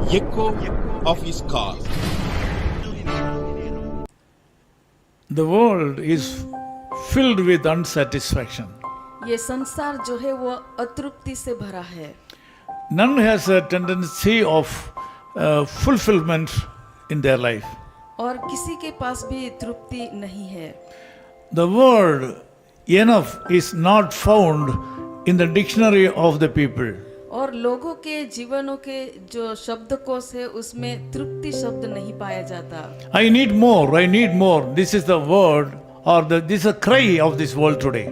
echo of his call. The world is filled with unsatisfaction. ये संसार जो है वो अतृप्ति से भरा है. None has a tendency of fulfillment in their life. और किसी के पास भी तृप्ति नहीं है. The word enough is not found in the dictionary of the people. और लोगों के जीवनों के जो शब्दकोश है उसमें तृप्ति शब्द नहीं पाया जाता. I need more, I need more. This is the word or this is a cry of this world today.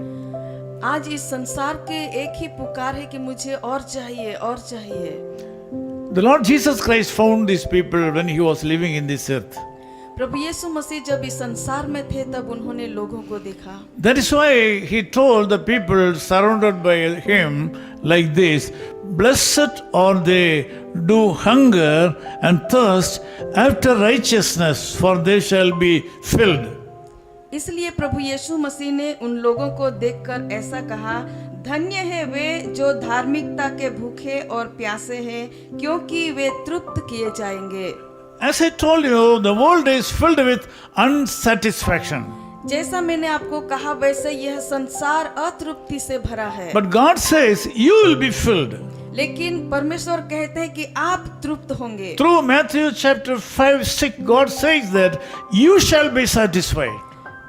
आज इस संसार के एक ही पुकार है कि मुझे और चाहिए और चाहिए. The Lord Jesus Christ found these people when he was living in this earth. प्रभु यीशु मसीह जब इस संसार में थे तब उन्होंने लोगों को देखा. That is why he told the people surrounded by him like this, blessed are they do hunger and thirst after righteousness, for they shall be filled. इसलिए प्रभु यीशु मसीह ने उन लोगों को देखकर ऐसा कहा, धन्य है वे जो धार्मिकता के भूखे और प्यासे हैं, क्योंकि वे तृप्त किए जाएंगे. As I told you, the world is filled with unsatisfaction. जैसा मैंने आपको कहा वैसे यह संसार अतृप्ति से भरा है. But God says you will be filled. लेकिन परमेश्वर कहते हैं कि आप तृप्त होंगे. Through Matthew chapter 5-6, God says that you shall be satisfied.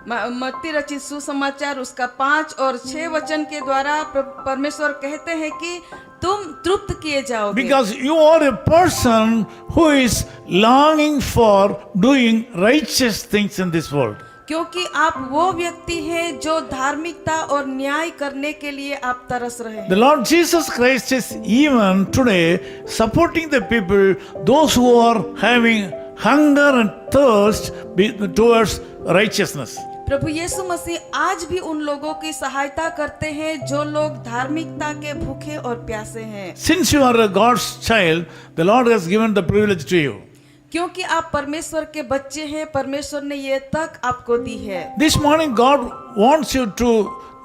मत्ती रचित सुसमाचार उसका 5 और 6 वचन के द्वारा परमेश्वर कहते हैं कि तुम तृप्त किए जाओगे. Because you are a person who is longing for doing righteous things in this world. क्योंकि आप वो व्यक्ति हैं जो धार्मिकता और न्याय करने के लिए आप तरस रहे हैं. The Lord Jesus Christ is even today supporting the people, those who are having hunger and thirst towards righteousness. प्रभु यीशु मसीह आज भी उन लोगों की सहायता करते हैं जो लोग धार्मिकता के भूखे और प्यासे हैं. Since you are a God's child, the Lord has given the privilege to you. क्योंकि आप परमेश्वर के बच्चे हैं, परमेश्वर ने ये तक आपको दी है. This morning God wants you to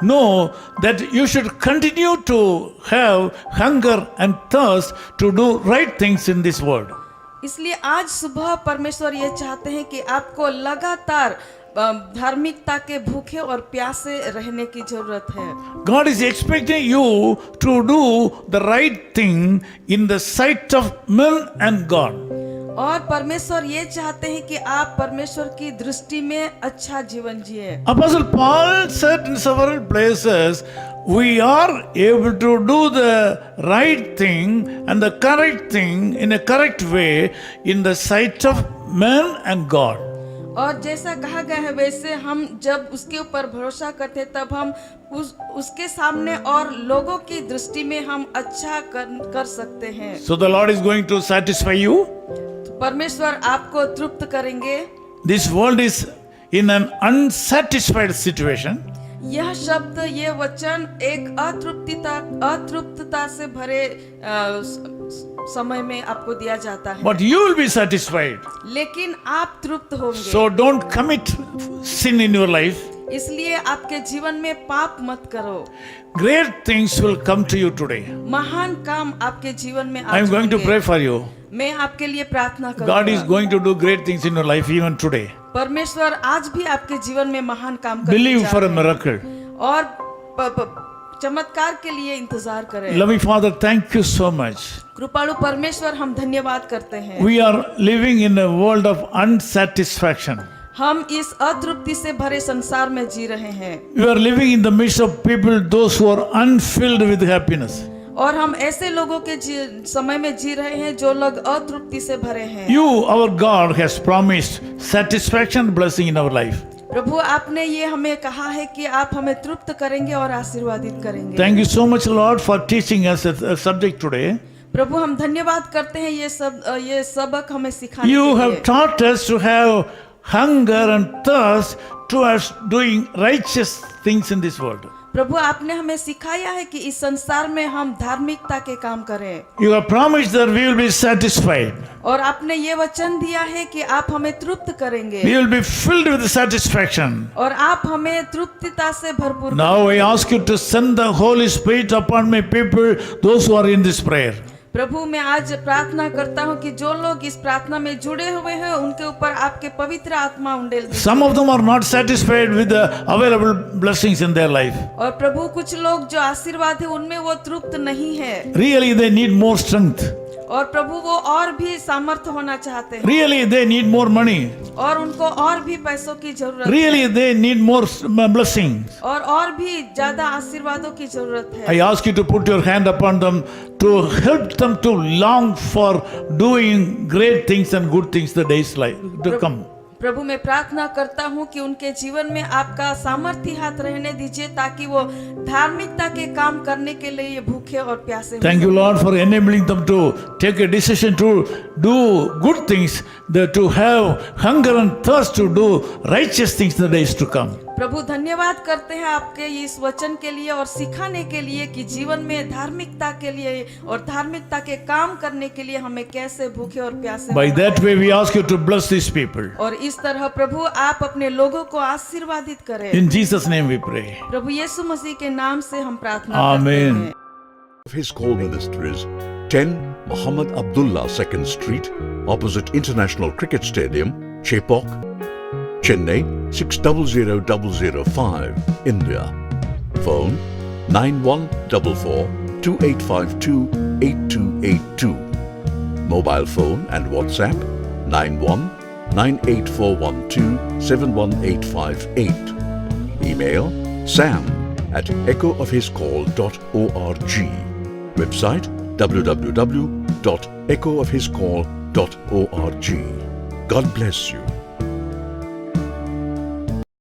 know that you should continue to have hunger and thirst to do right things in this world. इसलिए आज सुबह परमेश्वर ये चाहते हैं कि आपको लगातार धार्मिकता के भूखे और प्यासे रहने की जरूरत है. God is expecting you to do the right thing in the sight of men and God. और परमेश्वर ये चाहते हैं कि आप परमेश्वर की दृष्टि में अच्छा जीवन जिए. Apostle Paul said in several places, we are able to do the right thing and the correct thing in a correct way in the sight of men and God. और जैसा कहा गया है वैसे हम जब उसके ऊपर भरोसा करते तब हम उसके सामने और लोगों की दृष्टि में हम अच्छा कर सकते हैं. So the Lord is going to satisfy you. परमेश्वर आपको तृप्त करेंगे. This world is in an unsatisfied situation. यह शब्द ये वचन एक अतृप्तता से भरे समय में आपको दिया जाता है. But you will be satisfied. लेकिन आप तृप्त होंगे. So don't commit sin in your life. इसलिए आपके जीवन में पाप मत करो. Great things will come to you today. महान काम आपके जीवन में I am going to pray for you. मैं आपके लिए प्रार्थना करूंगा. God is going to do great things in your life even today. परमेश्वर आज भी आपके जीवन में महान काम करने Believe जा for a रहे हैं. miracle. और चमत्कार के लिए इंतजार करें. Loving Father, thank you so much. कृपालु परमेश्वर हम धन्यवाद करते हैं. We are living in a world of unsatisfaction. हम इस अतृप्ति से भरे संसार में जी रहे हैं. We are living in the midst of people, those who are unfilled with happiness. और हम ऐसे लोगों के समय में जी रहे हैं जो लोग अतृप्ति से भरे हैं. You, our God, has promised satisfaction and blessing in our life. प्रभु आपने ये हमें कहा है कि आप हमें तृप्त करेंगे और आशीर्वादित करेंगे. Thank you so much, Lord, for teaching us a subject today. प्रभु हम धन्यवाद करते हैं ये सबक हमें सिखाने You के लिए. have taught us to have hunger and thirst towards doing righteous things in this world. प्रभु आपने हमें सिखाया है कि इस संसार में हम धार्मिकता के काम करें. You have promised that we will be satisfied. और आपने ये वचन दिया है कि आप हमें तृप्त करेंगे. We will be filled with satisfaction. और आप हमें तृप्तिता से भरपूर. Now I ask you to send the Holy Spirit upon my people, those who are in this prayer. प्रभु मैं आज प्रार्थना करता हूँ कि जो लोग इस प्रार्थना में जुड़े हुए हैं उनके ऊपर आपके पवित्र आत्मा उंडेल दीजिए। Some of them are not satisfied with the available blessings in their life. और प्रभु कुछ लोग जो आशीर्वाद है उनमें वो तृप्त नहीं है Really, they need more strength. और प्रभु वो और भी सामर्थ्य होना चाहते हैं Really, they need more money. और उनको और भी पैसों की जरूरत है Really, they need more blessings. और भी ज्यादा आशीर्वादों की जरूरत है। I ask you to put your hand upon them to help them to long for doing great things and good things the days like to come. प्रभु मैं प्रार्थना करता हूँ कि उनके जीवन में आपका सामर्थ्य हाथ रहने दीजिए ताकि वो धार्मिकता के काम करने के लिए भूखे और प्यासे हो। Thank you, Lord, for enabling them to take a decision to do good things, to have hunger and thirst to do righteous things in the days to come. प्रभु धन्यवाद करते हैं आपके इस वचन के लिए और सिखाने के लिए कि जीवन में धार्मिकता के लिए और धार्मिकता के काम करने के लिए हमें कैसे भूखे और प्यासे By that way, we ask you to bless these people. और इस तरह प्रभु आप अपने लोगों को आशीर्वादित करें। In Jesus' name we pray. प्रभु यीशु मसीह के नाम से हम प्रार्थना Amen. करते हैं। His call ministries 10 Muhammad Abdullah 2nd Street, opposite International Cricket Stadium, Chepauk, Chennai 600005, India. Phone 9144-2852-8282. Mobile phone and WhatsApp 91-98412-71858. Email sam@echoofhiscall.org. Website www.echoofhiscall.org. God bless you.